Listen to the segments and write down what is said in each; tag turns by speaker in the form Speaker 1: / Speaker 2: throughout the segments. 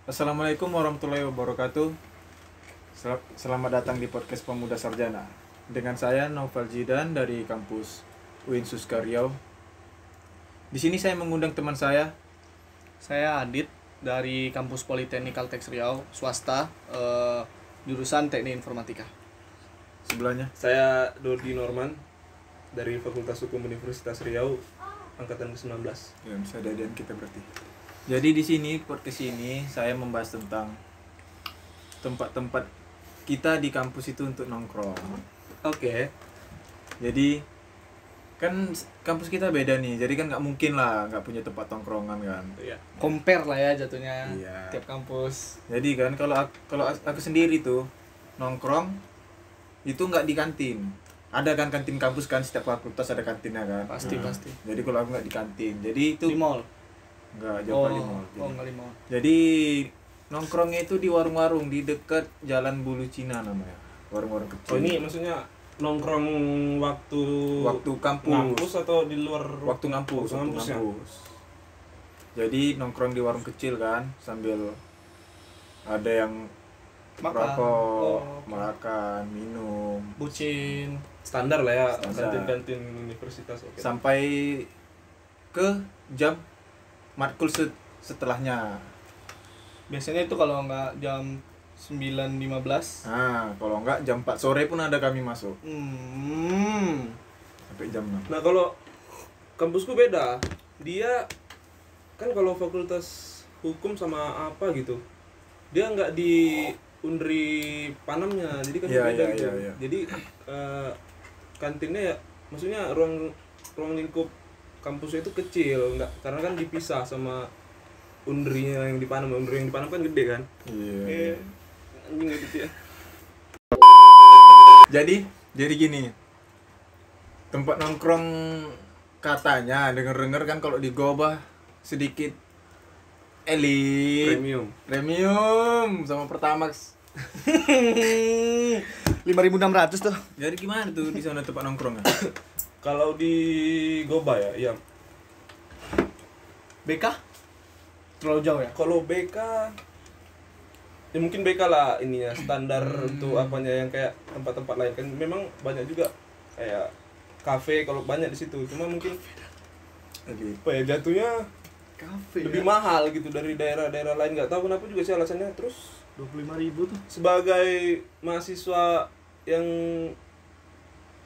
Speaker 1: Assalamualaikum warahmatullahi wabarakatuh. Selamat datang di podcast Pemuda Sarjana. Dengan saya Novel Jidan dari kampus UIN Suska Riau. Di sini saya mengundang teman saya.
Speaker 2: Saya Adit dari kampus Politeknik Kaltex Riau, swasta, jurusan Teknik Informatika.
Speaker 1: Sebelahnya
Speaker 3: Saya Dodi Norman dari Fakultas Hukum Universitas Riau, angkatan ke-19.
Speaker 1: ya, bisa dadian kita berarti. Jadi di sini podcast ini saya membahas tentang tempat-tempat kita di kampus itu untuk nongkrong.
Speaker 3: Oke.
Speaker 1: Jadi kan kampus kita beda nih, jadi kan nggak mungkin lah nggak punya tempat tongkrongan kan.
Speaker 3: Iya.
Speaker 2: Compare lah ya jatuhnya.
Speaker 1: Iya.
Speaker 2: Tiap kampus.
Speaker 1: Jadi kan kalau aku sendiri tuh nongkrong itu nggak di kantin. Ada kan kantin kampus kan, setiap fakultas ada kantinnya kan.
Speaker 2: Pasti.
Speaker 1: Jadi kalau aku nggak di kantin, jadi itu
Speaker 2: Di mall.
Speaker 1: nggak jauh kali mall.
Speaker 2: Nggak di mall.
Speaker 1: Jadi nongkrongnya itu di warung-warung di dekat Jalan Bulu Cina namanya. Warung-warung kecil.
Speaker 3: Oh, ini maksudnya nongkrong waktu
Speaker 1: kampus.
Speaker 3: ngampus atau di luar
Speaker 1: Waktu ngampus.
Speaker 3: ya?
Speaker 1: Jadi nongkrong di warung kecil kan, sambil ada yang
Speaker 2: Makan.
Speaker 1: rokok,
Speaker 2: Oh.
Speaker 1: makan, minum,
Speaker 2: Bucin.
Speaker 3: Standar lah ya,
Speaker 1: Standar.
Speaker 3: kantin-kantin universitas. Oke.
Speaker 1: sampai ke jam matkul setelahnya.
Speaker 2: Biasanya itu kalau nggak jam 9.15.
Speaker 1: Nah, kalau enggak jam 4 sore pun ada kami masuk sampai jam 6.
Speaker 3: Nah, kalau kampusku beda. Dia kan kalau fakultas hukum sama apa gitu, dia nggak di Unri Panamnya, jadi kan
Speaker 1: Iya,
Speaker 3: beda
Speaker 1: iya,
Speaker 3: gitu.
Speaker 1: iya, iya.
Speaker 3: Jadi kantinnya ya, maksudnya ruang lingkup kampusnya itu kecil, nggak, karena kan dipisah sama Unrinya yang di Panam. Unri yang di Panam kan gede kan.
Speaker 1: Iya.
Speaker 3: Anjing gitu ya.
Speaker 1: Jadi gini. Tempat nongkrong katanya denger-denger kan kalau di Gobah sedikit elit, premium sama Pertamax.
Speaker 2: 5.600 tuh.
Speaker 1: Jadi gimana tuh di sana tempat nongkrongnya?
Speaker 3: Kalau di Goba ya, iya.
Speaker 2: BK? Terlalu jauh ya?
Speaker 3: Kalau BK ya mungkin BK lah ininya standar untuk apanya, yang kayak tempat-tempat lain kan memang banyak juga kayak kafe, kalau banyak di situ, cuma mungkin
Speaker 1: Elit.
Speaker 3: apa ya, jatuhnya
Speaker 2: Kafe.
Speaker 3: lebih mahal gitu dari daerah-daerah lain, nggak tahu kenapa juga sih alasannya. Terus
Speaker 2: 25.000 tuh.
Speaker 3: sebagai mahasiswa yang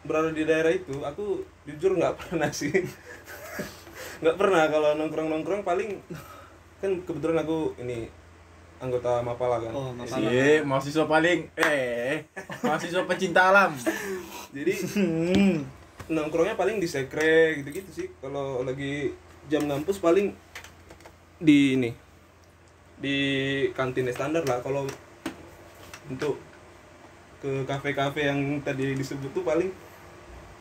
Speaker 3: berada di daerah itu, aku jujur nggak pernah sih nggak pernah. Kalau nongkrong paling kan kebetulan aku ini anggota Mapala kan.
Speaker 2: Oh, Mapala.
Speaker 1: Iya, mahasiswa paling mahasiswa pecinta alam.
Speaker 3: Jadi nongkrongnya paling di sekre gitu-gitu sih. Kalau lagi jam ngampus paling di ini, di kantin standar lah. Kalau untuk ke kafe-kafe yang tadi disebut tuh paling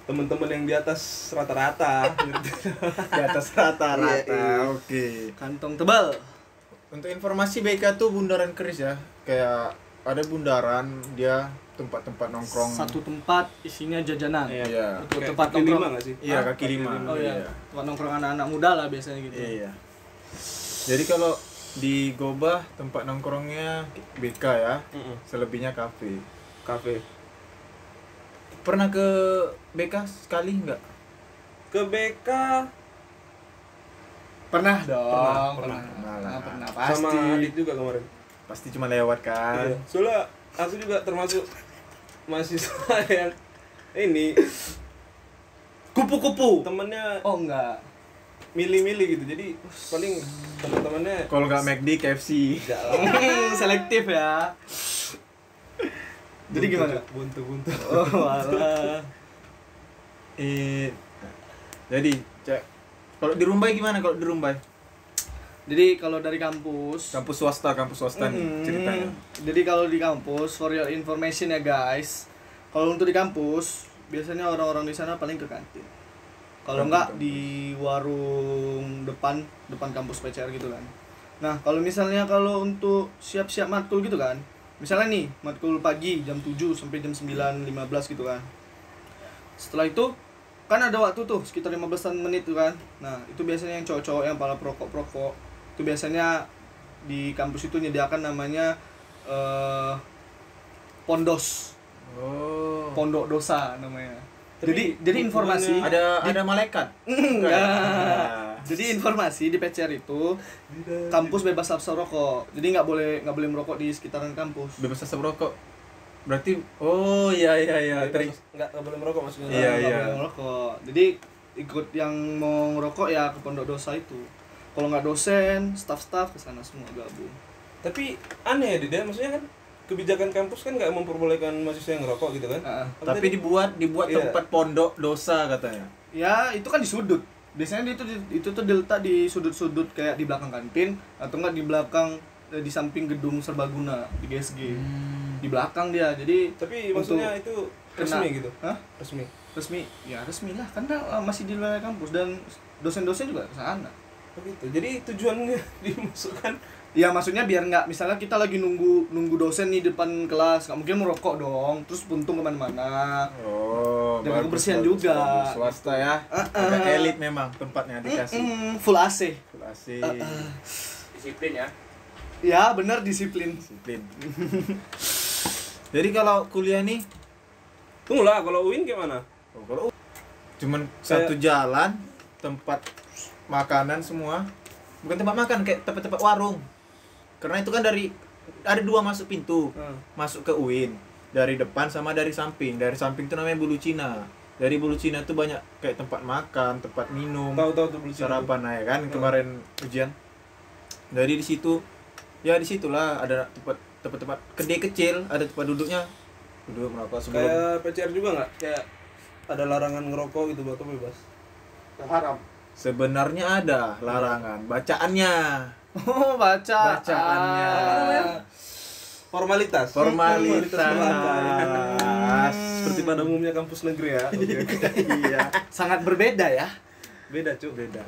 Speaker 3: teman-teman yang di atas rata-rata gitu.
Speaker 1: Di atas rata-rata.
Speaker 3: Iya.
Speaker 1: Oke.
Speaker 2: Kantong tebal.
Speaker 1: Untuk informasi BK tuh bundaran keris ya. Kayak ada bundaran, dia tempat-tempat nongkrong.
Speaker 2: Satu tempat isinya jajanan.
Speaker 1: Iya.
Speaker 2: Untuk
Speaker 3: Kayak
Speaker 2: tempat
Speaker 3: kaki lima
Speaker 2: nongkrong.
Speaker 3: nggak sih?
Speaker 1: Iya, kaki lima.
Speaker 2: Oh iya. Tempat nongkrong anak-anak muda lah biasanya gitu.
Speaker 1: Iya. Jadi kalau di Gobah tempat nongkrongnya BK ya, selebihnya kafe.
Speaker 3: Kafe.
Speaker 1: Pernah ke BK sekali nggak?
Speaker 3: Ke BK
Speaker 2: Pernah dong.
Speaker 1: Pernah lah.
Speaker 3: sama
Speaker 2: Pasti.
Speaker 3: Adit juga kemarin.
Speaker 1: Pasti cuma lewat kan.
Speaker 3: Iya. Soalnya aku juga termasuk mahasiswa yang ini kupu-kupu, temennya
Speaker 2: Oh enggak.
Speaker 3: milih-milih gitu. Jadi paling teman-temannya
Speaker 1: Kalau nggak McD, KFC.
Speaker 3: enggak lah.
Speaker 2: Selektif ya. Jadi gimana?
Speaker 3: Buntu.
Speaker 2: Oh alah.
Speaker 1: Jadi cek. Kalau di Rumbai gimana? Kalau di Rumbai?
Speaker 2: Jadi kalau dari kampus.
Speaker 1: Kampus swasta nih ceritanya.
Speaker 2: Jadi kalau di kampus, for your information ya guys. Kalau untuk di kampus, biasanya orang-orang di sana paling ke kantin. Kalau enggak di warung depan kampus PCR gitu kan. Nah, kalau misalnya kalau untuk siap-siap matkul gitu kan. Misalnya nih, matkul pagi jam 7 sampai jam 9.15 gitu kan. Setelah itu kan ada waktu tuh sekitar 15 menit tuh kan. Nah, itu biasanya yang cowok-cowok yang pada perokok itu biasanya di kampus itu menyediakan namanya pondos,
Speaker 1: Oh.
Speaker 2: pondok dosa namanya.
Speaker 3: Tapi
Speaker 2: Jadi informasi
Speaker 1: Ada malaikat.
Speaker 2: enggak. Jadi informasi di PCR itu kampus bebas asap rokok. Jadi nggak boleh merokok di sekitaran kampus.
Speaker 1: Bebas asap rokok. Berarti oh iya.
Speaker 3: Nggak boleh merokok maksudnya.
Speaker 1: Iya,
Speaker 2: Nggak
Speaker 1: iya.
Speaker 2: boleh merokok. Jadi ikut yang mau ngerokok ya ke pondok dosa itu. Kalau nggak dosen, staff ke sana semua gabung.
Speaker 3: Tapi aneh ya Dida, maksudnya kan kebijakan kampus kan nggak memperbolehkan mahasiswa yang ngerokok gitu kan. Apa
Speaker 1: Tapi
Speaker 3: tadi?
Speaker 1: dibuat
Speaker 3: Iya.
Speaker 1: tempat pondok dosa katanya.
Speaker 2: Ya itu kan di sudut. Biasanya itu tuh diletak di sudut-sudut kayak di belakang kantin atau enggak di belakang di samping gedung serbaguna di GSG. Di belakang dia. Jadi
Speaker 3: Tapi
Speaker 2: untuk
Speaker 3: maksudnya itu
Speaker 2: kena-
Speaker 3: resmi gitu.
Speaker 2: Hah?
Speaker 3: Resmi.
Speaker 2: Resmi. Ya resmi lah karena masih di luar kampus dan dosen-dosen juga ke sana.
Speaker 3: Begitu. Jadi tujuannya dimasukkan.
Speaker 2: Ya maksudnya biar nggak misalnya kita lagi nunggu dosen nih depan kelas nggak mungkin merokok dong terus puntung kemana-mana.
Speaker 1: Oh,
Speaker 2: Jaga kebersihan juga.
Speaker 1: Swasta ya. Agak elit memang tempatnya dikasih.
Speaker 2: Full AC.
Speaker 1: Full AC.
Speaker 4: Disiplin ya.
Speaker 2: Ya benar disiplin.
Speaker 1: Disiplin. Jadi kalau kuliah nih,
Speaker 3: Tunggu lah, kalau UIN gimana?
Speaker 1: kalau cuman satu jalan, tempat makanan semua. Bukan tempat makan, kayak tempat-tempat warung. Karena itu kan ada dua masuk pintu. Masuk ke UIN. Dari depan sama dari samping. Dari samping itu namanya Bulu Cina. Dari Bulu Cina itu banyak kayak tempat makan, tempat minum,
Speaker 3: Tahu tuh beli
Speaker 1: sarapan ya kan kemarin ujian. Dari di situ ya disitulah ada tempat kedai kecil, ada tempat duduknya. Duduk merokok sebelum
Speaker 3: Kayak PCR juga nggak? Kayak ada larangan ngerokok gitu atau bebas?
Speaker 2: Haram.
Speaker 1: sebenarnya ada larangan bacaannya.
Speaker 2: Oh baca.
Speaker 1: Bacaannya.
Speaker 2: Apa namanya?
Speaker 3: Formalitas.
Speaker 1: Formalitas.
Speaker 3: Seperti pada umumnya kampus negeri ya.
Speaker 1: Iya.
Speaker 2: Sangat berbeda ya.
Speaker 3: Beda cuy.
Speaker 1: Beda.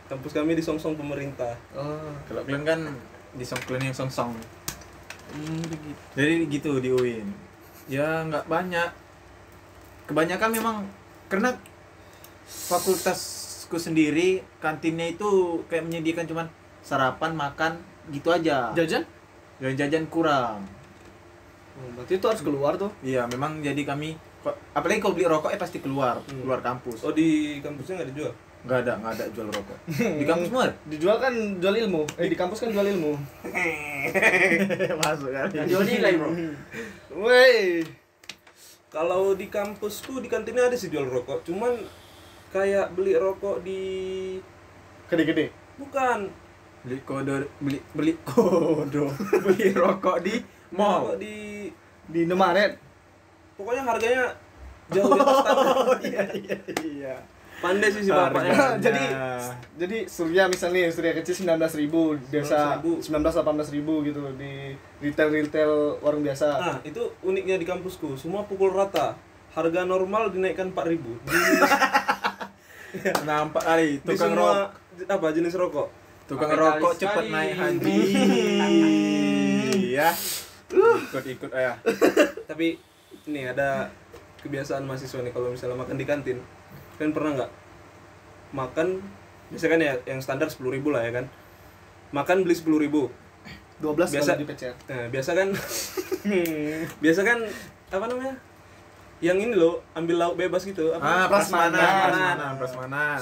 Speaker 3: Kampus kami disongsong pemerintah.
Speaker 2: Oh.
Speaker 1: Kalau kalian kan di kalian yang song-song.
Speaker 2: Begitu.
Speaker 1: Jadi gitu di UIN. Ya nggak banyak. Kebanyakan memang karena fakultasku sendiri kantinnya itu kayak menyediakan cuman sarapan, makan gitu aja.
Speaker 2: Jajan?
Speaker 1: Jajan kurang.
Speaker 2: Berarti itu harus keluar tuh.
Speaker 1: Iya, memang jadi kami apalagi kalau beli rokok pasti keluar kampus.
Speaker 3: Oh di kampusnya nggak dijual?
Speaker 1: Nggak ada jual rokok. Di kampus mah
Speaker 2: Dijual kan jual ilmu. Di kampus kan jual ilmu.
Speaker 1: masuk kan.
Speaker 4: Jual nilai bro.
Speaker 2: Woi.
Speaker 3: Kalau di kampusku di kantinnya ada sih jual rokok, cuman kayak beli rokok di
Speaker 2: Gede-gede.
Speaker 3: bukan
Speaker 1: Beli kodo. Beli rokok di mall.
Speaker 3: rokok di
Speaker 2: Di Indomaret.
Speaker 3: pokoknya harganya jauh di atas standar.
Speaker 1: Iya.
Speaker 3: Pandai sih si bapaknya.
Speaker 1: Harganya.
Speaker 2: Jadi Surya misalnya Surya kecil 19.000, biasa 18-ribu gitu di retail warung biasa.
Speaker 3: Nah, itu uniknya di kampusku, semua pukul rata. Harga normal dinaikkan 4.000.
Speaker 1: Nampak kali
Speaker 3: Di
Speaker 1: tukang
Speaker 3: semua
Speaker 1: rokok.
Speaker 3: apa jenis rokok?
Speaker 1: Tukang
Speaker 4: Kapitalis
Speaker 1: rokok cepet
Speaker 4: sekali.
Speaker 1: naik haji. Ya. Ikut ya.
Speaker 3: Tapi ini ada kebiasaan mahasiswa nih kalau misalnya makan di kantin. Kalian pernah nggak makan biasa kan ya yang standar 10.000 lah ya kan? Makan beli 10.000.
Speaker 2: 12
Speaker 3: Biasa-
Speaker 2: kalau di PCR.
Speaker 3: Nah, biasa kan biasa kan apa namanya? Yang ini loh, ambil lauk bebas gitu. Apa?
Speaker 1: Prasmanan.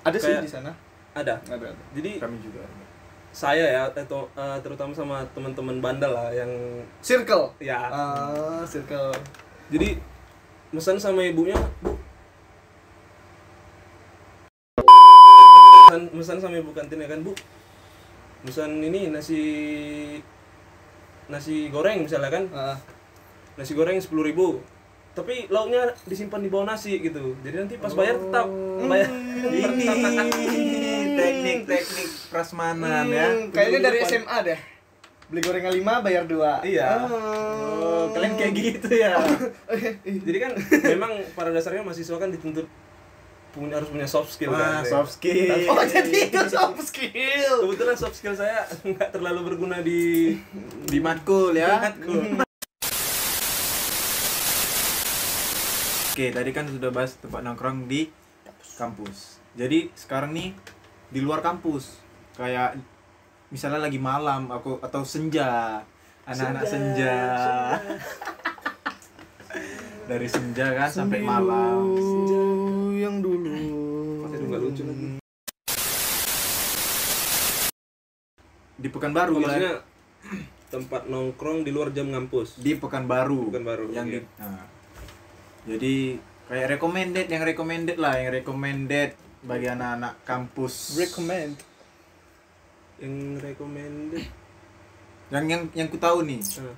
Speaker 2: Ada sih
Speaker 3: Kayak-
Speaker 2: di sana.
Speaker 3: Ada.
Speaker 2: Ada.
Speaker 3: Jadi
Speaker 1: Kami juga.
Speaker 3: saya ya atau terutama sama teman-teman bandel lah yang
Speaker 2: Circle.
Speaker 3: ya
Speaker 2: Circle.
Speaker 3: jadi pesan sama ibunya, Bu. Pesan sama ibu kantin ya kan, Bu. Pesan ini nasi goreng misalnya kan. Nasi goreng 10.000. Tapi lauknya disimpan di bawah nasi gitu. Jadi nanti pas bayar tetap bayar.
Speaker 1: Ini teknik prasmanan ya.
Speaker 2: Kayaknya dari
Speaker 3: Dulu-dulu
Speaker 2: SMA deh. Beli gorengan 5 bayar 2.
Speaker 3: Iya.
Speaker 1: Oh, kalian kayak gitu ya.
Speaker 3: Jadi kan memang pada dasarnya mahasiswa kan dituntut harus punya soft skill kan.
Speaker 1: Soft skill.
Speaker 2: Oh, jadi itu soft skill.
Speaker 3: Kebetulan soft skill saya nggak terlalu berguna di
Speaker 1: Di matkul ya.
Speaker 3: matkul.
Speaker 1: Oke, tadi kan sudah bahas tempat nongkrong di kampus. Jadi sekarang nih di luar kampus. kayak misalnya lagi malam aku atau senja, anak-anak senja. Dari senja kan sampai malam.
Speaker 2: Yang dulu.
Speaker 3: Itu nggak lucu lagi.
Speaker 1: Di Pekanbaru
Speaker 3: Oh,
Speaker 1: ya.
Speaker 3: maksudnya tempat nongkrong di luar jam ngampus.
Speaker 1: Di Pekanbaru.
Speaker 3: Pekanbaru,
Speaker 1: Yang
Speaker 3: iya.
Speaker 1: nah. Jadi kayak recommended bagi anak-anak kampus.
Speaker 2: Recommend.
Speaker 3: Yang recommended.
Speaker 1: Yang ku tahu nih.
Speaker 3: Ah.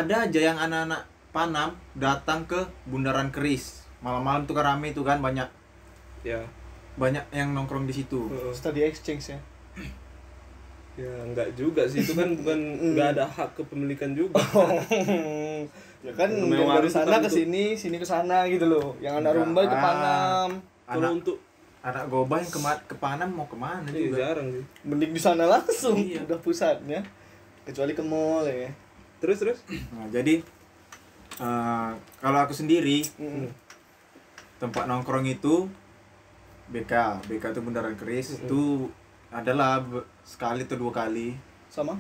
Speaker 1: Ada aja yang anak-anak Panam datang ke Bundaran Keris. Malam-malam tuh kan rame tuh kan banyak
Speaker 3: Ya.
Speaker 1: yang nongkrong di situ.
Speaker 2: Study exchange ya.
Speaker 3: Ya enggak juga sih, itu kan bukan enggak ada hak kepemilikan juga.
Speaker 2: Ya kan
Speaker 3: Namanya
Speaker 2: yang dari
Speaker 3: warung
Speaker 2: sana
Speaker 3: kan
Speaker 2: ke
Speaker 3: itu.
Speaker 2: sini ke sana gitu loh. Yang anak
Speaker 1: Enggak.
Speaker 2: rumba itu Panam.
Speaker 3: Kalau
Speaker 1: Anak
Speaker 3: untuk
Speaker 1: anak Gobah yang ke Panam mau kemana
Speaker 3: iya,
Speaker 1: juga.
Speaker 3: jarang sih.
Speaker 2: Mending di sana langsung,
Speaker 1: Iya.
Speaker 2: udah pusatnya. Kecuali ke mall ya.
Speaker 3: Terus
Speaker 1: Nah, jadi kalau aku sendiri
Speaker 2: Mm.
Speaker 1: tempat nongkrong itu BK itu Bundaran Keris itu adalah sekali atau 2 kali
Speaker 2: Sama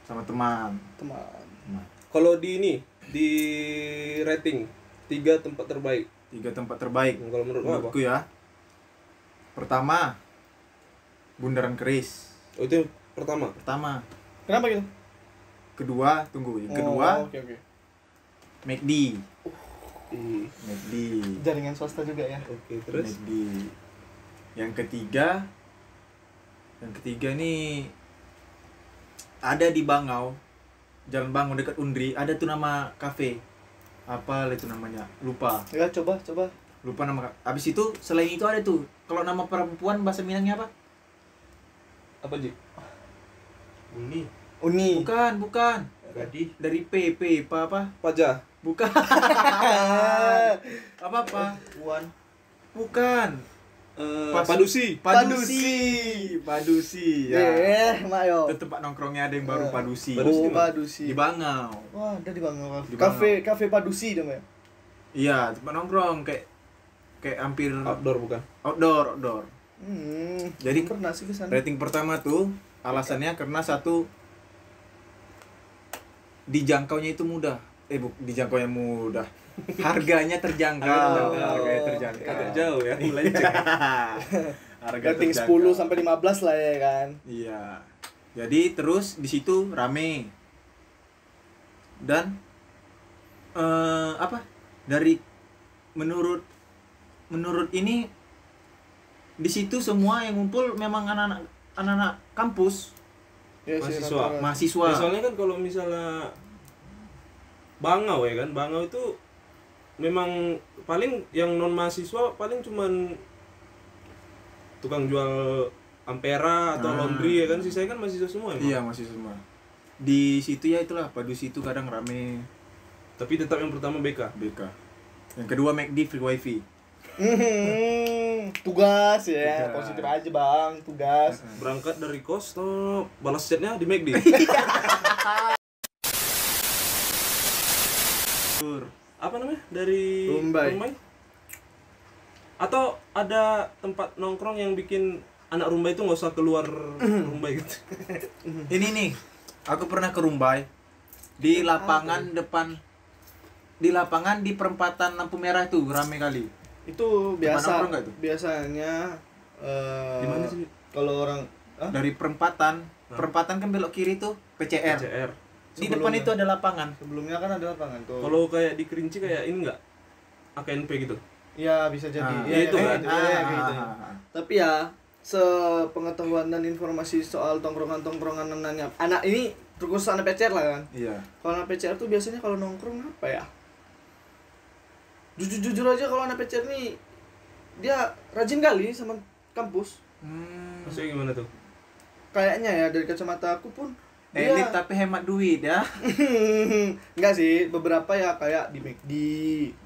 Speaker 1: sama teman.
Speaker 2: teman.
Speaker 3: kalau di ini di rating 3 tempat terbaik.
Speaker 1: 3 tempat terbaik
Speaker 3: Kalau menurut lo apa?
Speaker 1: menurutku ya. Pertama Bundaran Keris.
Speaker 3: Oh, itu yang pertama.
Speaker 2: Kenapa gitu?
Speaker 1: Kedua, yang kedua
Speaker 2: Oke.
Speaker 1: McD.
Speaker 3: Ih,
Speaker 1: McD.
Speaker 2: Jaringan swasta juga ya.
Speaker 3: Oke, terus
Speaker 1: McD. Yang ketiga nih ada di Bangau, Jalan Bangau dekat Undri, ada tuh nama kafe. Apa itu namanya? Lupa
Speaker 2: Ya coba.
Speaker 1: nama. Abis itu selain itu ada tuh. Kalau nama perempuan bahasa Minangnya apa?
Speaker 3: apa, Ji?
Speaker 4: Uni.
Speaker 2: Uni.
Speaker 1: Bukan.
Speaker 4: Gadih.
Speaker 1: Dari P apa?
Speaker 3: Pajah.
Speaker 1: Bukan. apa?
Speaker 2: Puan.
Speaker 1: Bukan.
Speaker 3: Padusi.
Speaker 1: Padusi ya.
Speaker 2: Mak yo.
Speaker 1: Itu tempat nongkrongnya ada yang baru Padusi.
Speaker 3: Padusi.
Speaker 2: Oh, Padusi.
Speaker 1: Di Bangau.
Speaker 2: Wah, ada di Bangau.
Speaker 1: Di
Speaker 2: Kafe Padusi dong ya.
Speaker 1: Iya, tempat nongkrong kayak hampir
Speaker 3: Outdoor bukan?
Speaker 1: outdoor. Jadi
Speaker 2: pernah sih ke sana.
Speaker 1: rating pertama tuh alasannya karena satu dijangkaunya itu mudah. Dijangkaunya mudah. Harganya terjangkau. Harganya terjangkau.
Speaker 3: Agak jauh ya, melenceng.
Speaker 1: Harga
Speaker 2: Rating
Speaker 1: terjangkau.
Speaker 2: 10 sampai 15 lah ya kan.
Speaker 1: Iya. Jadi terus di situ rame. Dan dari menurut ini di situ semua yang ngumpul memang anak-anak kampus,
Speaker 2: Ya, sih,
Speaker 3: Mahasiswa.
Speaker 2: rata-rata.
Speaker 1: mahasiswa.
Speaker 3: Ya, soalnya kan kalau misalnya Bangau ya kan, Bangau itu memang paling yang non mahasiswa paling cuman tukang jual ampera atau laundry ya kan, sisanya kan mahasiswa semua ya.
Speaker 1: Iya, mahasiswa semua. Di situ ya itulah Padusi itu kadang rame.
Speaker 3: Tapi tetap yang pertama BK.
Speaker 1: Yang kedua McD free wifi.
Speaker 2: Tugas ya,
Speaker 1: Tugas.
Speaker 2: positif aja bang, tugas.
Speaker 3: Berangkat dari kos tuh balas chatnya di McD. Apa namanya? Dari
Speaker 2: Rumbai.
Speaker 3: Atau ada tempat nongkrong yang bikin anak Rumbai itu nggak usah keluar Rumbai gitu.
Speaker 1: Ini nih, aku pernah ke Rumbai di lapangan depan, di lapangan di perempatan lampu merah itu rame kali.
Speaker 2: Itu
Speaker 1: Tempat
Speaker 2: biasa.
Speaker 1: nongkrong nggak itu?
Speaker 2: Biasanya
Speaker 3: Di mana sih?
Speaker 2: kalau orang
Speaker 1: Dari perempatan kan belok kiri tuh PCR.
Speaker 3: CR.
Speaker 1: Di depan itu ada lapangan.
Speaker 2: sebelumnya kan ada lapangan tuh.
Speaker 3: Kalau kayak di Kerinci kayak ini nggak? AKNP gitu.
Speaker 2: Iya bisa jadi.
Speaker 1: Ah,
Speaker 2: Iya,
Speaker 3: itu
Speaker 2: kayak
Speaker 3: kan.
Speaker 2: gitu, iya, kayak gitu. Tapi ya sepengetahuan dan informasi soal tongkrongan anak ini terkhusus anak PCR lah kan.
Speaker 1: Iya.
Speaker 2: Kalau anak PCR tuh biasanya kalau nongkrong apa ya? Jujur aja kalau anak PCR nih dia rajin kali sama kampus.
Speaker 3: Maksudnya gimana tuh?
Speaker 2: Kayaknya ya dari kacamata aku pun
Speaker 1: Elit tapi hemat duit ya.
Speaker 2: enggak sih, beberapa ya kayak di McD,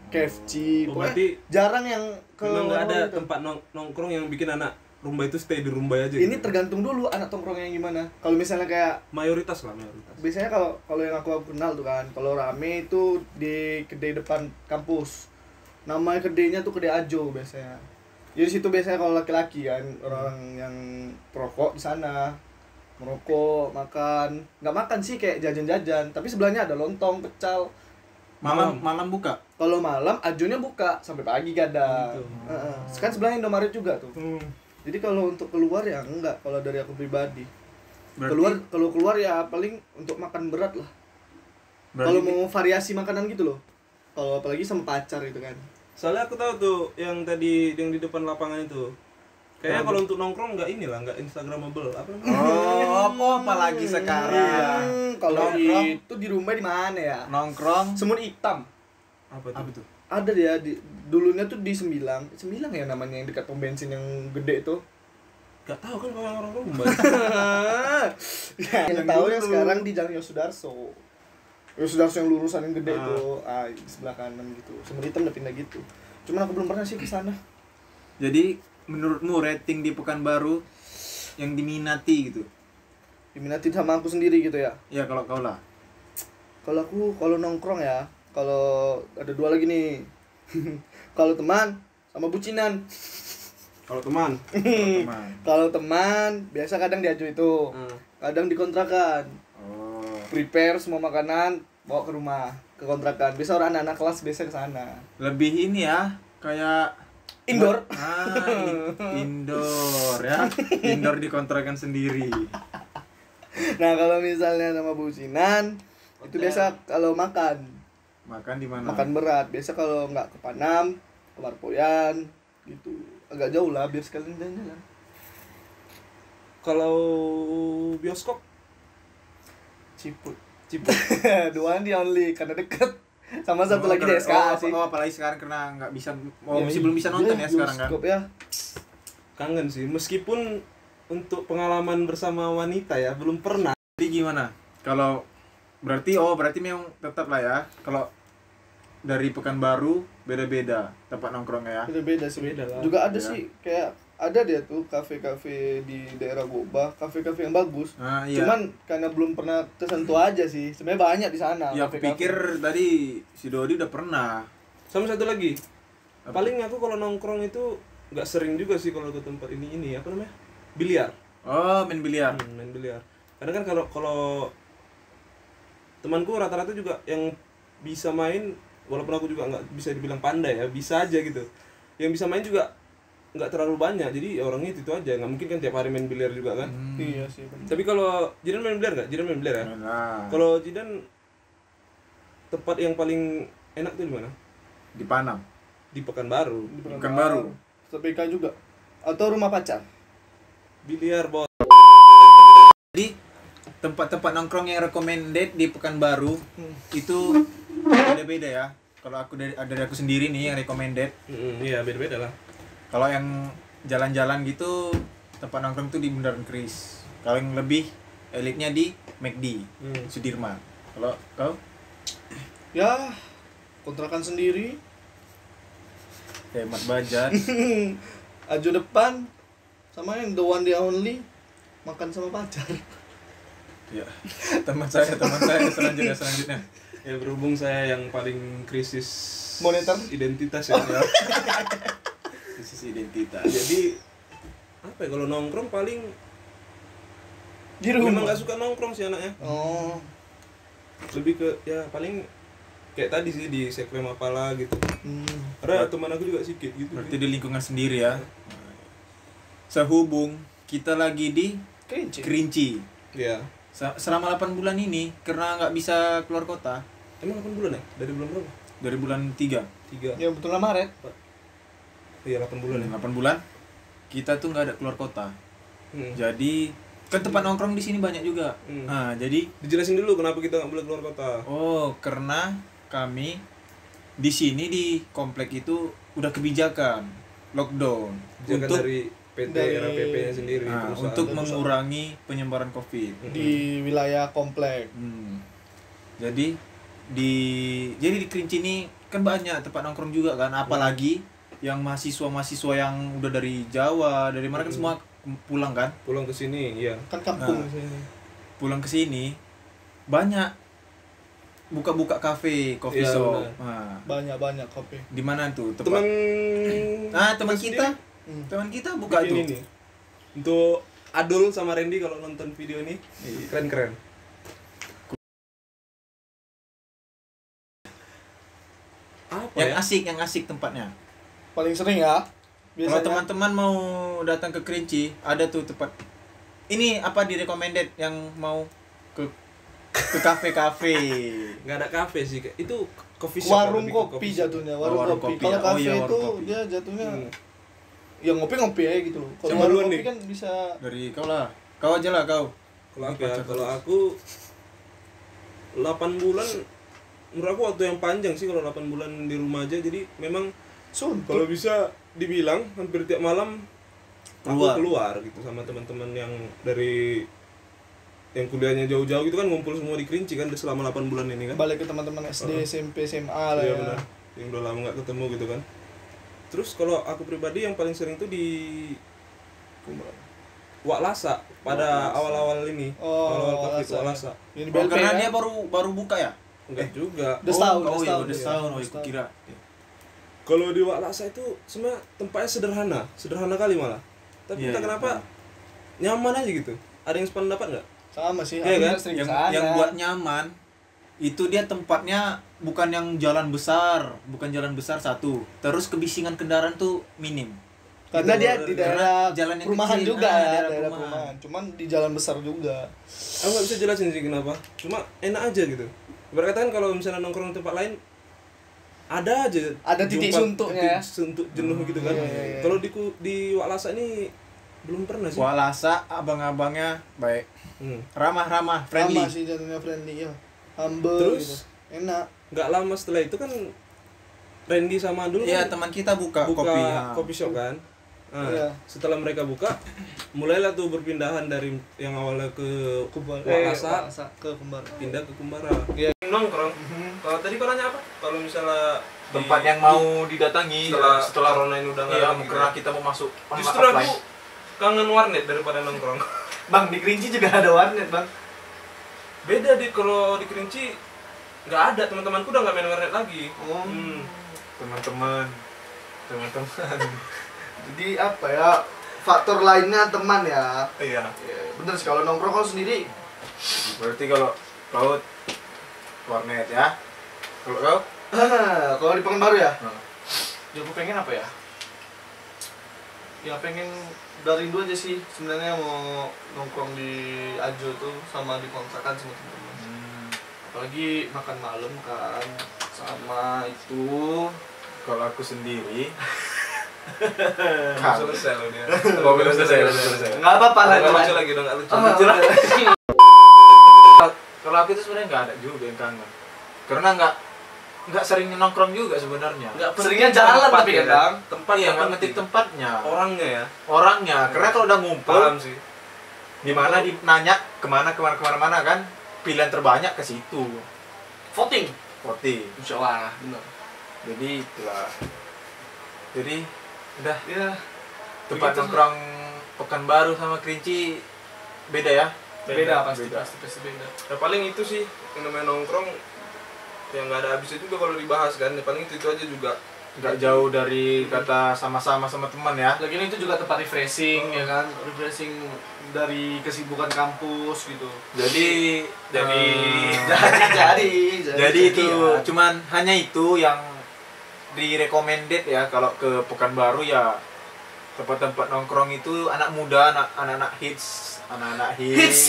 Speaker 2: KFC,
Speaker 3: Oh,
Speaker 2: pokoknya
Speaker 3: berarti
Speaker 2: jarang yang ke
Speaker 3: memang nggak ada
Speaker 2: warung itu.
Speaker 3: tempat nongkrong yang bikin anak Rumbai itu stay di Rumbai aja.
Speaker 2: Ini
Speaker 3: gitu.
Speaker 2: tergantung dulu anak tongkrongnya yang gimana. Kalau misalnya kayak
Speaker 3: mayoritas lah, mayoritas.
Speaker 2: biasanya kalau yang aku kenal tuh kan, kalau rame itu di kedai depan kampus. Nama kedainya tuh kedai Ajo biasanya. Jadi situ biasanya kalau laki-laki kan orang-orang yang perokok di sana merokok, makan, nggak makan sih kayak jajan-jajan, tapi sebelahnya ada lontong, pecel.
Speaker 1: Malam buka.
Speaker 2: Kalau malam ajonya buka sampai pagi kadang.
Speaker 3: Gitu.
Speaker 2: Kan sebelahnya Indomaret juga tuh. Jadi kalau untuk keluar ya enggak, kalau dari aku pribadi.
Speaker 1: Berarti-
Speaker 2: Kalau keluar ya paling untuk makan berat lah. Kalau mau variasi makanan gitu loh. Kalau apalagi sama pacar gitu kan.
Speaker 3: Soalnya aku tahu tuh yang tadi yang di depan lapangan itu. Kayaknya kalau untuk nongkrong nggak instagramable apa namanya?
Speaker 1: apalagi sekarang.
Speaker 2: Kalau
Speaker 1: Nongkrong.
Speaker 2: itu di rumah di mana ya?
Speaker 1: Nongkrong.
Speaker 2: Semut hitam.
Speaker 3: Apa tuh?
Speaker 1: Apa tuh?
Speaker 2: Ada dia dulunya tuh di Sembilang ya namanya yang dekat pom bensin yang gede itu.
Speaker 3: Gak tahu kan kalau orang rumah.
Speaker 2: Yang tahu yang sekarang di Jalan Yosudarso. Yosudarso yang lurusan yang gede itu, di sebelah kanan gitu. Semut hitam udah pindah gitu. Cuman aku belum pernah sih ke sana.
Speaker 1: Jadi menurutmu rating di Pekanbaru yang diminati gitu?
Speaker 2: Diminatin sama aku sendiri gitu ya.
Speaker 1: Ya kalau kau lah.
Speaker 2: Kalau nongkrong ya, kalau ada dua lagi nih. Kalau teman sama bucinan.
Speaker 3: Kalau teman.
Speaker 1: Teman.
Speaker 2: Kalau teman biasa kadang diaju itu. Kadang dikontrakan.
Speaker 1: Oh.
Speaker 2: Prepare semua makanan, bawa ke rumah, ke kontrakan. Biasa orang anak-anak kelas biasa ke sana.
Speaker 1: Lebih ini ya, kayak
Speaker 2: Indoor.
Speaker 1: Indoor ya. Indoor dikontrakan sendiri.
Speaker 2: Nah, kalau misalnya sama bucinan, itu biasa kalau makan
Speaker 1: Makan di mana?
Speaker 2: makan berat. Biasa kalau nggak ke Panam, ke Marpoyan, gitu. Agak jauh lah, biar sekalian jalan-jalan.
Speaker 3: Kalau bioskop
Speaker 2: Ciput.
Speaker 3: Ciput.
Speaker 2: Dua di only karena deket. Sama satu lagi di
Speaker 1: karena-
Speaker 2: SKA sih.
Speaker 1: apalagi sekarang karena nggak bisa,
Speaker 2: Ya,
Speaker 1: masih belum bisa nonton ya sekarang kan.
Speaker 2: bioskop ya.
Speaker 3: Kangen sih meskipun untuk pengalaman bersama wanita ya belum pernah.
Speaker 1: Jadi gimana? Kalau berarti memang tetap lah ya. Kalau dari Pekanbaru beda-beda tempat nongkrongnya ya.
Speaker 2: Beda-beda sih.
Speaker 3: Beda lah.
Speaker 2: Juga ada
Speaker 1: Beda.
Speaker 2: sih kayak ada dia tuh kafe-kafe di daerah Goba, kafe-kafe yang bagus.
Speaker 1: Nah, iya.
Speaker 2: Cuman karena belum pernah tersentuh aja sih. Sebenarnya banyak di sana.
Speaker 1: Ya aku
Speaker 2: kafe-kafe.
Speaker 1: pikir tadi si Dodi udah pernah.
Speaker 3: Sama satu lagi.
Speaker 1: Apa?
Speaker 3: Paling aku kalau nongkrong itu nggak sering juga sih kalau ke tempat ini apa namanya? Biliar.
Speaker 1: Oh, main biliar.
Speaker 3: Main biliar. Karena kan kalau temanku rata-rata juga yang bisa main, walaupun aku juga nggak bisa dibilang pandai ya, bisa aja gitu. Yang bisa main juga nggak terlalu banyak, jadi ya orangnya itu aja. Nggak mungkin kan tiap hari main biliar juga kan.
Speaker 2: Iya sih. bener.
Speaker 3: Tapi kalau Jidan main biliar nggak? Jidan main biliar ya.
Speaker 1: Nah,
Speaker 3: Kalau Jidan tempat yang paling enak tuh di mana?
Speaker 1: di Panam.
Speaker 3: Di Pekanbaru.
Speaker 2: Di
Speaker 1: Pekanbaru.
Speaker 2: TPK juga. Atau rumah pacar.
Speaker 3: Biliar bos.
Speaker 1: Jadi tempat-tempat nongkrong yang recommended di Pekanbaru itu beda-beda ya. Kalau aku dari aku sendiri nih yang recommended.
Speaker 3: Iya beda-beda lah.
Speaker 1: Kalau yang jalan-jalan gitu tempat nongkrong tuh di Bundaran Kris. Kalau yang lebih elitnya di McD, Sudirman. Kalau kau
Speaker 2: Ya, kontrakan sendiri.
Speaker 1: hemat budget.
Speaker 2: Aju depan sama yang the one day only makan sama pacar.
Speaker 1: Ya, teman saya selanjutnya.
Speaker 3: Ya berhubung saya yang paling krisis
Speaker 2: Moneter?
Speaker 3: identitas ya.
Speaker 1: Krisis identitas.
Speaker 3: Jadi apa ya kalau nongkrong paling
Speaker 2: Di
Speaker 3: memang
Speaker 2: rumah.
Speaker 3: nggak suka nongkrong sih anaknya.
Speaker 2: Oh.
Speaker 3: Lebih ke ya paling kayak tadi sih di sekrem apalah gitu. Karena teman aku juga sikit gitu.
Speaker 1: Berarti di lingkungan sendiri ya. Sehubung kita lagi di
Speaker 2: Kerinci.
Speaker 1: Kerinci.
Speaker 3: Iya.
Speaker 1: Selama 8 bulan ini karena nggak bisa keluar kota
Speaker 3: Emang 8 bulan ya? Dari bulan berapa?
Speaker 1: dari bulan 3.
Speaker 3: 3.
Speaker 2: Ya betul lah Maret.
Speaker 3: Iya 8 bulan ya.
Speaker 1: 8 bulan kita tuh nggak ada keluar kota.
Speaker 3: Hmm.
Speaker 1: Jadi kan tempat nongkrong di sini banyak juga. Nah, jadi
Speaker 3: Dijelasin dulu kenapa kita nggak boleh keluar kota.
Speaker 1: karena kami di sini di komplek itu udah kebijakan lockdown
Speaker 3: Jangan
Speaker 1: untuk
Speaker 3: dari PT
Speaker 2: Dari-
Speaker 3: RAPP-nya sendiri.
Speaker 1: nah,
Speaker 3: perusahaan.
Speaker 1: untuk mengurangi penyebaran Covid.
Speaker 2: Di wilayah komplek.
Speaker 1: Jadi di Kerinci ini kan banyak tempat nongkrong juga kan, apalagi yang mahasiswa yang udah dari Jawa, dari mana kan semua pulang kan,
Speaker 3: pulang ke sini, iya.
Speaker 2: Kan kampung
Speaker 1: Nah.
Speaker 2: sini.
Speaker 1: pulang ke sini banyak buka-buka kafe, coffee
Speaker 3: Iya,
Speaker 1: shop.
Speaker 3: benar.
Speaker 1: Nah,
Speaker 2: Banyak kopi.
Speaker 1: di mana tuh
Speaker 3: Teman
Speaker 1: teman kita Teman kita buka
Speaker 3: Bikin
Speaker 1: tuh.
Speaker 3: ini. Untuk Adul sama Randy kalau nonton video ini keren-keren. Apa
Speaker 1: Yang asik tempatnya.
Speaker 2: Paling sering ya.
Speaker 1: Kalau teman-teman mau datang ke Kerinci, ada tuh tempat. Ini apa di recommended yang mau ke kafe-kafe.
Speaker 3: Nggak ada kafe sih, itu coffee shop.
Speaker 2: warung
Speaker 3: lebih ke
Speaker 2: kopi
Speaker 3: coffee shop.
Speaker 2: jatuhnya,
Speaker 1: warung
Speaker 2: warung
Speaker 1: kopi
Speaker 2: kopi. Kalau
Speaker 1: ya. Oh
Speaker 2: kafe
Speaker 1: iya, warung
Speaker 2: itu
Speaker 1: kopi.
Speaker 2: dia jatuhnya
Speaker 3: Hmm.
Speaker 2: ya ngopi-ngopi aja gitu loh. Kalau
Speaker 3: Siapa
Speaker 2: warung
Speaker 3: duluan
Speaker 2: kopi
Speaker 3: nih?
Speaker 2: kan bisa
Speaker 1: Dari kau lah. Kau aja lah kau.
Speaker 3: Kalau aku ya, kalau aku 8 bulan menurut aku waktu yang panjang sih kalau 8 bulan di rumah aja. Jadi memang kalau bisa dibilang hampir tiap malam aku keluar gitu sama teman-teman yang dari yang kuliahnya jauh-jauh gitu kan, ngumpul semua di Kerinci kan selama 8 bulan ini kan.
Speaker 2: balik ke teman-teman SD, SMP, SMA lah
Speaker 3: Iya
Speaker 2: ya.
Speaker 3: benar. Yang udah lama nggak ketemu gitu kan. Terus kalau aku pribadi yang paling sering tuh di Wak Lasa pada awal-awal ini.
Speaker 2: Oh,
Speaker 3: awal-awal
Speaker 2: Wak
Speaker 3: Covid
Speaker 2: Lasa.
Speaker 3: Wak Lasa.
Speaker 2: Ini
Speaker 1: Oh,
Speaker 2: BLP
Speaker 1: karena
Speaker 2: ya?
Speaker 1: dia baru buka ya?
Speaker 3: Enggak juga.
Speaker 2: Udah setahun,
Speaker 1: oh, iya, udah
Speaker 2: ya.
Speaker 1: setahun. Oh,
Speaker 2: Udah
Speaker 1: aku
Speaker 2: setahun.
Speaker 1: kira.
Speaker 3: Kalau di Wak Lasa itu sebenarnya tempatnya sederhana kali malah. Tapi
Speaker 1: Iya,
Speaker 3: entah
Speaker 1: iya,
Speaker 3: kenapa nyaman aja gitu. Ada yang sependapat nggak?
Speaker 2: Sama sih,
Speaker 3: Iya
Speaker 2: aku
Speaker 3: kan?
Speaker 2: juga sering
Speaker 1: Yang
Speaker 2: kesana.
Speaker 1: yang buat nyaman itu dia tempatnya bukan yang jalan besar satu. Terus kebisingan kendaraan tuh minim.
Speaker 2: karena
Speaker 3: Gitu,
Speaker 2: dia di
Speaker 1: karena
Speaker 2: daerah
Speaker 1: jalan yang
Speaker 2: perumahan
Speaker 1: kecil,
Speaker 2: juga ya,
Speaker 1: daerah
Speaker 2: daerah
Speaker 1: perumahan.
Speaker 2: perumahan. Cuman di jalan besar juga.
Speaker 3: Aku nggak bisa jelasin sih kenapa. Cuma enak aja gitu. Ibarat kata kan kalau misalnya nongkrong di tempat lain ada aja.
Speaker 2: Ada titik
Speaker 3: jumpa
Speaker 2: suntuknya ya.
Speaker 3: titik suntuk jenuh gitu kan.
Speaker 2: Iya, iya, iya.
Speaker 3: Kalau di Wak Lasa ini belum pernah sih.
Speaker 1: Kualasa abang-abangnya baik,
Speaker 3: Hmm.
Speaker 1: ramah-ramah, friendly.
Speaker 2: Sama sih jatuhnya friendly ya. Humble
Speaker 3: Terus?
Speaker 2: gitu. Enak.
Speaker 3: Nggak lama setelah itu kan Randy sama Adul
Speaker 1: Iya,
Speaker 3: kan
Speaker 1: teman kita buka
Speaker 3: buka
Speaker 1: kopi.
Speaker 3: kopi shop kan. Nah,
Speaker 2: Iya.
Speaker 3: setelah mereka buka, mulailah tuh berpindahan dari yang awalnya ke
Speaker 2: Kumbara.
Speaker 3: Wak Lasa,
Speaker 2: Ke Kumbara.
Speaker 3: pindah ke Kumbara.
Speaker 2: Iya.
Speaker 3: Nongkrong. Kalau tadi kau nanya apa? Kalau misalnya
Speaker 1: Tempat yang mau didatangi
Speaker 3: setelah corona ini udah nggak
Speaker 1: iya,
Speaker 3: ada gitu
Speaker 1: karena
Speaker 3: ya.
Speaker 1: kita mau masuk
Speaker 3: Justru aku kangen warnet daripada nongkrong.
Speaker 2: Bang, di Kerinci juga ada warnet, Bang.
Speaker 3: Beda kalau di Kerinci nggak ada, teman-temanku udah nggak main warnet lagi.
Speaker 2: Oh.
Speaker 1: teman-teman.
Speaker 2: Jadi apa ya? Faktor lainnya teman ya.
Speaker 1: Iya.
Speaker 2: Bener sih, kalau nongkrong kalau sendiri
Speaker 1: Berarti kalau kau warnet ya. Kalau kau
Speaker 2: kalau di Pekanbaru ya?
Speaker 1: Hmm.
Speaker 2: Ya aku pengen apa ya? Ya pengen dari dulu aja sih sebenarnya mau nongkrong di Ajo tuh sama di kontrakan sama teman-teman. Apalagi makan malam kan sama itu.
Speaker 1: kalau aku sendiri
Speaker 3: Selesai loh dia.
Speaker 1: Oh, belum selesai.
Speaker 2: Enggak apa-apa lah.
Speaker 3: Nggak lucu lagi dong, nggak lucu.
Speaker 1: Kalau aku itu sebenarnya nggak ada juga yang kangen. Karena nggak sering nongkrong juga sebenarnya.
Speaker 2: Seringnya jalan tapi
Speaker 3: ya,
Speaker 2: kadang.
Speaker 3: tempat
Speaker 1: Iya,
Speaker 3: yang
Speaker 1: nggak
Speaker 3: penting.
Speaker 1: penting tempatnya.
Speaker 3: Orangnya ya.
Speaker 1: Orangnya. Karena kalau udah ngumpul,
Speaker 3: Paham sih.
Speaker 1: di mana nanya kemana kan, pilihan terbanyak ke situ.
Speaker 2: Voting.
Speaker 1: Insya Allah, benar. Jadi itulah. Jadi udah
Speaker 2: Ya.
Speaker 1: tempat
Speaker 2: Begitu.
Speaker 1: nongkrong Pekanbaru sama Kerinci beda ya.
Speaker 2: Beda pasti
Speaker 1: Beda.
Speaker 2: pasti beda.
Speaker 3: Ya paling itu sih yang namanya nongkrong yang nggak ada habisnya juga kalau dibahas kan. Ya, paling itu aja juga.
Speaker 1: Nggak jauh dari kata sama-sama sama teman ya.
Speaker 2: Lagian itu juga tempat refreshing ya kan, refreshing dari kesibukan kampus gitu.
Speaker 1: Jadi
Speaker 2: Jadi
Speaker 1: itu
Speaker 2: ya.
Speaker 1: cuman hanya itu yang recommended ya kalau ke Pekanbaru ya. Tempat-tempat nongkrong itu anak muda, anak-anak hits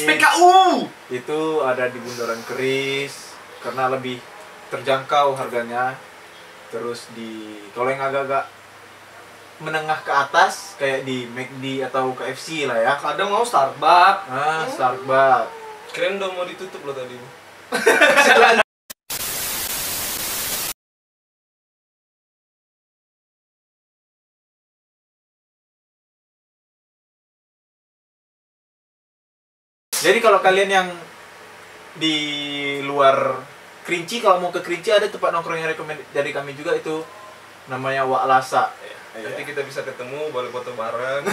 Speaker 2: PKU.
Speaker 1: itu ada di Bundaran Keris karena lebih terjangkau harganya. Terus kalau yang agak-agak menengah ke atas kayak di McD atau KFC lah ya.
Speaker 2: Kadang mau Starbucks.
Speaker 1: Starbucks.
Speaker 3: Keren dong mau ditutup loh tadi.
Speaker 1: Jadi kalau kalian yang di luar Kerinci, kalau mau ke Kerinci ada tempat nongkrong yang rekomend dari kami juga, itu namanya Wak Lasa.
Speaker 3: Nanti kita bisa ketemu, boleh foto bareng.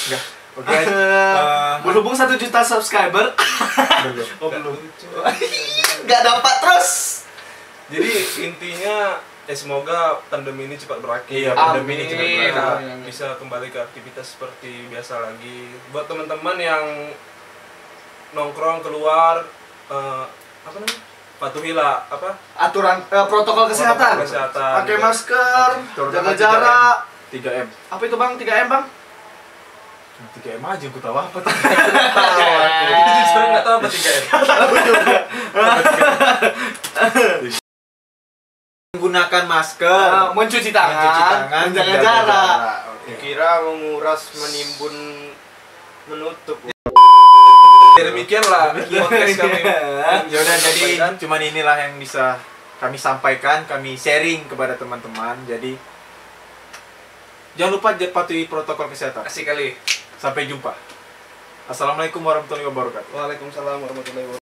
Speaker 1: Enggak. Oke.
Speaker 2: Berhubung 1 juta subscriber.
Speaker 1: Belum.
Speaker 2: Oh belum. Gak dapat terus.
Speaker 3: Jadi intinya semoga pandemi ini cepat berakhir.
Speaker 1: Iya, pandemi ini cepat
Speaker 2: Amin.
Speaker 1: berakhir.
Speaker 3: Kita bisa kembali ke aktivitas seperti biasa lagi. Buat teman-teman yang nongkrong keluar, apa namanya? Patuhilah apa?
Speaker 2: Aturan protokol kesehatan.
Speaker 3: Kesehatan.
Speaker 2: Pakai masker,
Speaker 1: Terutama
Speaker 2: jaga jarak.
Speaker 1: 3M.
Speaker 2: Apa itu Bang? 3M Bang?
Speaker 1: 3M aja aku tahu apa tuh.
Speaker 3: Itu justru nggak tahu apa 3M.
Speaker 1: Menggunakan masker,
Speaker 2: Mencuci tangan,
Speaker 1: mencuci tangan,
Speaker 2: menjaga jarak.
Speaker 1: Oke.
Speaker 4: Kira menguras, menimbun, menutup.
Speaker 3: Ya demikianlah podcast kami.
Speaker 1: Ya udah, jadi
Speaker 3: Sampaikan.
Speaker 1: cuman inilah yang bisa kami sampaikan, kami sharing kepada teman-teman. Jadi jangan lupa patuhi protokol kesehatan.
Speaker 3: Kasih kali.
Speaker 1: Sampai jumpa. Assalamualaikum warahmatullahi wabarakatuh.
Speaker 3: Waalaikumsalam warahmatullahi wabarakatuh.